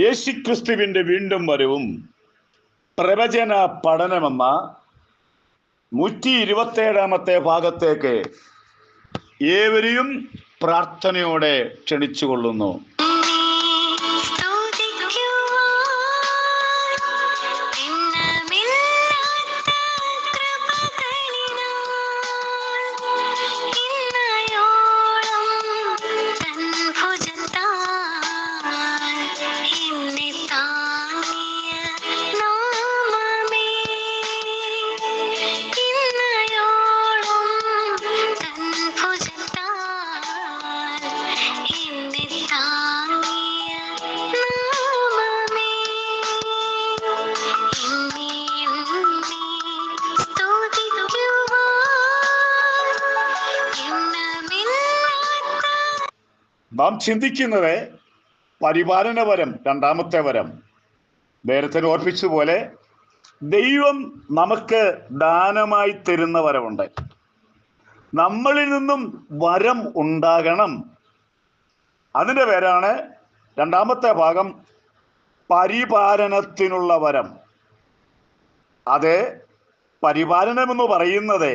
യേശുക്രിസ്തുവിന്റെ വീണ്ടും വരവും പ്രവചന പഠനമെന്ന 127 ഭാഗത്തേക്ക് ഏവരെയും പ്രാർത്ഥനയോടെ ക്ഷണിച്ചുകൊള്ളുന്നു. നാം ചിന്തിക്കുന്നത് പരിപാലനവരം, രണ്ടാമത്തെ വരം. നേരത്തെ ഓർപ്പിച്ചതുപോലെ ദൈവം നമുക്ക് ദാനമായി തരുന്ന വരമുണ്ട്. നമ്മളിൽ നിന്നും വരം ഉണ്ടാകണം. അതിൻ്റെ പേരാണ് രണ്ടാമത്തെ ഭാഗം, പരിപാലനത്തിനുള്ള വരം. അത് പരിപാലനമെന്ന് പറയുന്നത്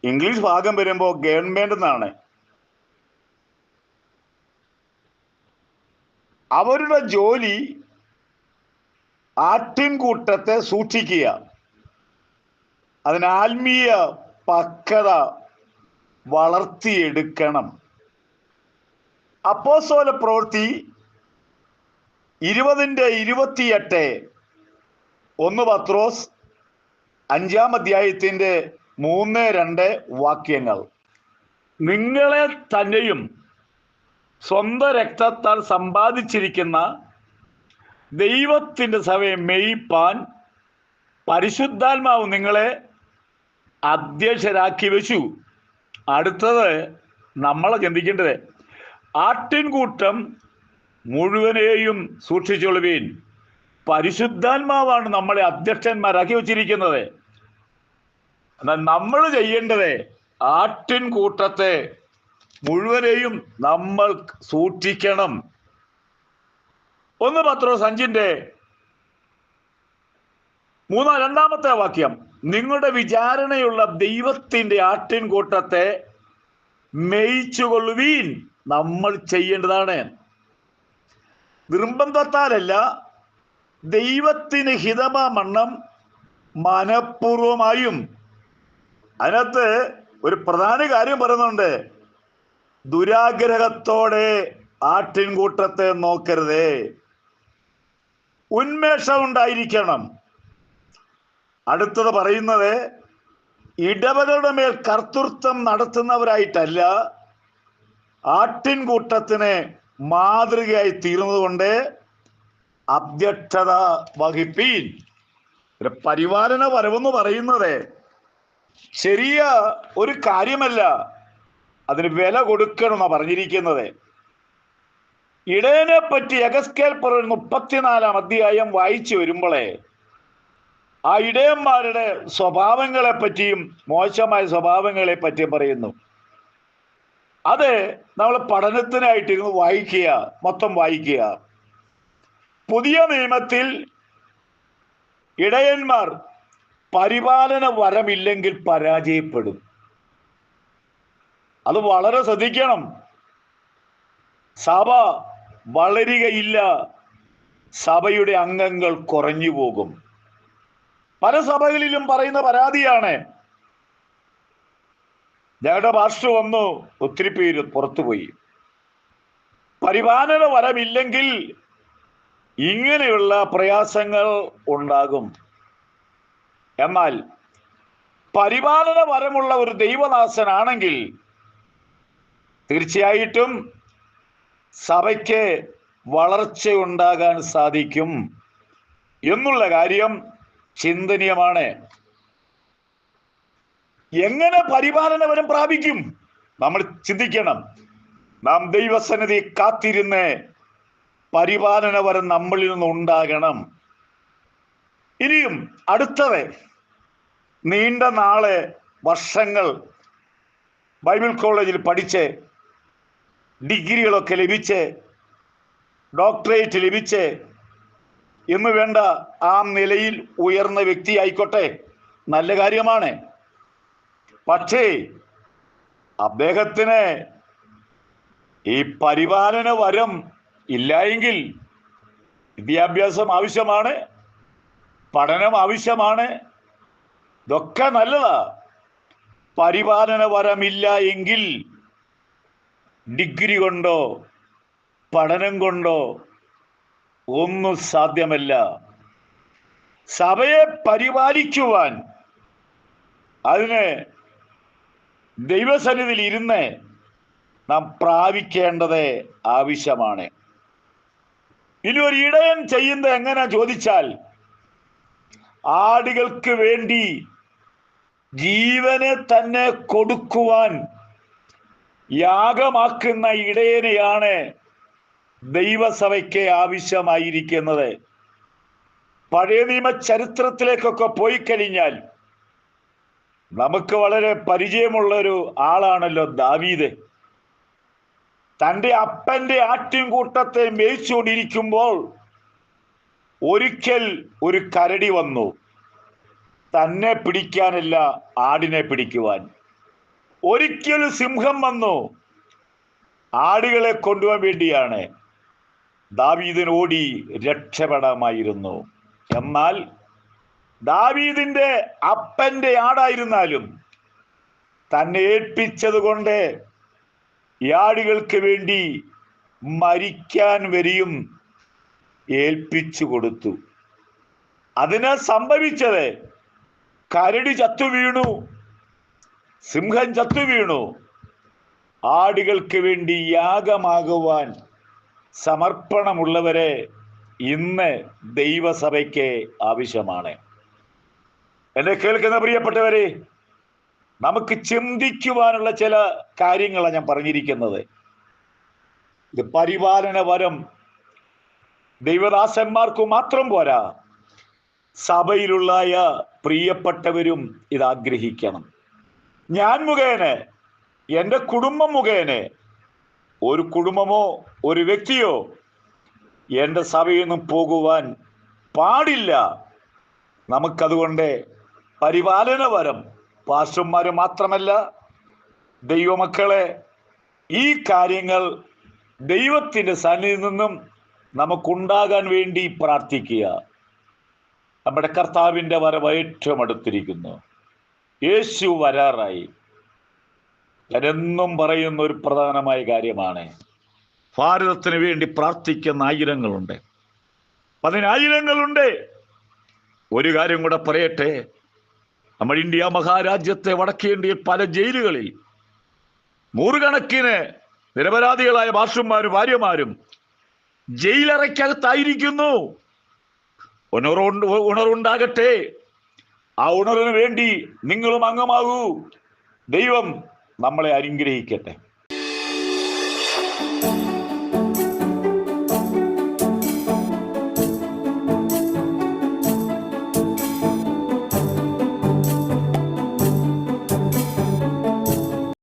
ഇംഗ്ലീഷ് ഭാഗം വരുമ്പോൾ ഗവൺമെന്റ് എന്നാണ്. അവരുടെ ജോലി ആട്ടിൻകൂട്ടത്തെ സൂക്ഷിക്കുക, അതിന് ആത്മീയ പക്വത വളർത്തിയെടുക്കണം. അപ്പോസ്തല പ്രവൃത്തി 20:28, 1 പത്രോസ് 5-ാം അധ്യായത്തിന്റെ 3-2 വാക്യങ്ങൾ. നിങ്ങളെ തന്നെയും സ്വന്തം രക്തത്താൽ സമ്പാദിച്ചിരിക്കുന്ന ദൈവത്തിൻ്റെ സഭയെ മേയിപ്പാൻ പരിശുദ്ധാത്മാവ് നിങ്ങളെ അധ്യക്ഷരാക്കി വെച്ചു. അടുത്തത് നമ്മളെ ചിന്തിക്കേണ്ടത്, ആട്ടിൻകൂട്ടം മുഴുവനെയും സൂക്ഷിച്ചൊള്ളുവീൻ. പരിശുദ്ധാത്മാവാണ് നമ്മളെ അധ്യക്ഷന്മാരാക്കി വെച്ചിരിക്കുന്നത്. എന്നാൽ നമ്മൾ ചെയ്യേണ്ടത് ആട്ടിൻകൂട്ടത്തെ മുഴുവനെയും നമ്മൾ സൂക്ഷിക്കണം. 1 പത്രോസ് 5:2 വാക്യം, നിങ്ങളുടെ വിചാരണയുള്ള ദൈവത്തിന്റെ ആട്ടിൻകൂട്ടത്തെ മേയിച്ചുകൊള്ളുവീൻ. നമ്മൾ ചെയ്യേണ്ടതാണ്. നിർബന്ധത്താലല്ല, ദൈവത്തിന് ഹിതമാമണ്ണം മനഃപൂർവമായും. അതിനകത്ത് ഒരു പ്രധാന കാര്യം പറയുന്നുണ്ട്, ദുരാഗ്രഹത്തോടെ ആട്ടിൻകൂട്ടത്തെ നോക്കരുതേ. ഉന്മേഷം ഉണ്ടായിരിക്കണം. അടുത്തത് പറയുന്നത്, ഇടവകളുടെ മേൽ കർത്തൃത്വം നടത്തുന്നവരായിട്ടല്ല, ആട്ടിൻകൂട്ടത്തിന് മാതൃകയായി തീർന്നതുകൊണ്ട് അധ്യക്ഷത വഹിപ്പീൻ. പരിപാലന വരവെന്ന് പറയുന്നത് ചെറിയ ഒരു കാര്യമല്ല, അതിന് വില കൊടുക്കണമെന്നാണ് പറഞ്ഞിരിക്കുന്നത്. ഇടയനെ പറ്റി യഹസ്കേൽ 34-ാം അധ്യായം വായിച്ചു വരുമ്പോഴേ ആ ഇടയന്മാരുടെ സ്വഭാവങ്ങളെ പറ്റിയും മോശമായ സ്വഭാവങ്ങളെ പറ്റിയും പറയുന്നു. അത് നമ്മൾ പഠനത്തിനായിട്ടിരുന്ന് വായിക്കുക, മൊത്തം വായിക്കുക. പുതിയ നിയമത്തിൽ ഇടയന്മാർ പരിപാലന വരമില്ലെങ്കിൽ പരാജയപ്പെടും. അത് വളരെ ശ്രദ്ധിക്കണം. സഭ വളരുകയില്ല, സഭയുടെ അംഗങ്ങൾ കുറഞ്ഞു പോകും. പല സഭകളിലും പറയുന്ന പരാതിയാണ്, ഞങ്ങളുടെ പാസ്റ്റർ വന്നു, ഒത്തിരി പേര് പുറത്തുപോയി. പരിപാലന വരമില്ലെങ്കിൽ ഇങ്ങനെയുള്ള പ്രയാസങ്ങൾ ഉണ്ടാകും. എന്നാൽ പരിപാലന വരമുള്ള ഒരു ദൈവദാസനാണെങ്കിൽ തീർച്ചയായിട്ടും സഭയ്ക്ക് വളർച്ചയുണ്ടാകാൻ സാധിക്കും എന്നുള്ള കാര്യം ചിന്തനീയമാണ്. എങ്ങനെ പരിപാലന വരം പ്രാപിക്കും? നമ്മൾ ചിന്തിക്കണം. നാം ദൈവസന്നിധി കാത്തിരുന്ന് പരിപാലന വരം നമ്മളിൽ നിന്ന് ഉണ്ടാകണം. ഇനിയും അടുത്തത്, നീണ്ട നാളെ വർഷങ്ങൾ ബൈബിൾ കോളേജിൽ പഠിച്ച് ഡിഗ്രികളൊക്കെ ലഭിച്ച് ഡോക്ടറേറ്റ് ലഭിച്ച് എന്ന് വേണ്ട ആ നിലയിൽ ഉയർന്ന വ്യക്തി ആയിക്കോട്ടെ, നല്ല കാര്യമാണ്. പക്ഷേ അദ്ദേഹത്തിന് ഈ പരിപാലന വരം ഇല്ലായെങ്കിൽ വിദ്യാഭ്യാസം ആവശ്യമാണ്, പഠനം ആവശ്യമാണ്, ഇതൊക്കെ നല്ലതാ. പരിപാലന വരമില്ല എങ്കിൽ ഡിഗ്രി കൊണ്ടോ പഠനം കൊണ്ടോ ഒന്നും സാധ്യമല്ല. സഭയെ പരിപാലിക്കുവാൻ അതിന് ദൈവസന്നിധിയിൽ ഇരുന്ന് നാം പ്രാപിക്കേണ്ടത് ആവശ്യമാണ്. ഇനി ഒരു ഇടയൻ ചെയ്യുന്നത് എങ്ങനെ ചോദിച്ചാൽ, ആടുകൾക്ക് വേണ്ടി ജീവനെ തന്നെ കൊടുക്കുവാൻ യാഗമാക്കുന്ന ഇടയനെയാണ് ദൈവസഭയ്ക്ക് ആവശ്യമായിരിക്കുന്നത്. പഴയ നിയമ ചരിത്രത്തിലേക്കൊക്കെ പോയി കഴിഞ്ഞാൽ നമുക്ക് വളരെ പരിചയമുള്ളൊരു ആളാണല്ലോ ദാവീദ്. തൻ്റെ അപ്പന്റെ ആട്ടിൻകൂട്ടത്തെ മേയിച്ചുകൊണ്ടിരിക്കുമ്പോൾ ഒരിക്കൽ ഒരു കരടി വന്നു, തന്നെ പിടിക്കാനല്ല ആടിനെ പിടിക്കുവാൻ. ഒരിക്കൽ സിംഹം വന്നു, ആടുകളെ കൊണ്ടുപോകാൻ വേണ്ടിയാണ്. ദാവീദിന് ഓടി രക്ഷപ്പെടാമായിരുന്നു. എന്നാൽ ദാവീദിന്റെ അപ്പന്റെ ആടായിരുന്നാലും തന്നെ ഏൽപ്പിച്ചത് കൊണ്ട് ഈ ആടുകൾക്ക് വേണ്ടി മരിക്കാൻ വരെയും ഏൽപ്പിച്ചു കൊടുത്തു. അതിന് സംഭവിച്ചത്, കരടി ചത്തു വീണു, സിംഹം ചത്തു വീണു. ആടുകൾക്ക് വേണ്ടി യാഗമാകുവാൻ സമർപ്പണമുള്ളവരെ ഇന്ന് ദൈവസഭയ്ക്ക് ആവശ്യമാണ്. എന്നെ കേൾക്കുന്ന പ്രിയപ്പെട്ടവരെ, നമുക്ക് ചിന്തിക്കുവാനുള്ള ചില കാര്യങ്ങളാണ് ഞാൻ പറഞ്ഞിരിക്കുന്നത്. ഇത് പരിപാലന വരം ദൈവദാസന്മാർക്ക് മാത്രം പോരാ, സഭയിലുള്ള പ്രിയപ്പെട്ടവരും ഇത് ആഗ്രഹിക്കണം. ഞാൻ മുഖേന, എൻ്റെ കുടുംബം മുഖേന, ഒരു കുടുംബമോ ഒരു വ്യക്തിയോ എൻ്റെ സഭയിൽ നിന്നും പോകുവാൻ പാടില്ല. നമുക്കതുകൊണ്ട് പരിപാലന വരം പാസ്റ്റർമാര് മാത്രമല്ല, ദൈവമക്കളെ, ഈ കാര്യങ്ങൾ ദൈവത്തിൻ്റെ സന്നിധിയിൽ നിന്നും നമുക്കുണ്ടാകാൻ വേണ്ടി പ്രാർത്ഥിക്കുക. നമ്മുടെ കർത്താവിൻ്റെ വരവ് ഏറ്റവും അടുത്തിരിക്കുന്നു. യേശു വരാറായി. ഞാനെന്നും പറയുന്ന ഒരു പ്രധാനമായ കാര്യമാണ്, ഭാരതത്തിന് വേണ്ടി പ്രാർത്ഥിക്കുന്ന ആയിരങ്ങളുണ്ട്, പതിനായിരങ്ങളുണ്ട്. ഒരു കാര്യം കൂടെ പറയട്ടെ, നമ്മുടെ ഇന്ത്യ മഹാരാജ്യത്തെ വടക്കേ ഇന്ത്യയിൽ പല ജയിലുകളിൽ നൂറുകണക്കിന് നിരപരാധികളായ ഭാഷന്മാരും ഭാര്യമാരും ജയിലറയ്ക്കകത്തായിരിക്കുന്നു. ഉണർവുണ്ടാകട്ടെ. ആ ഉണർവിന് വേണ്ടി നിങ്ങളും അംഗമാകൂ. ദൈവം നമ്മളെ അനുഗ്രഹിക്കട്ടെ.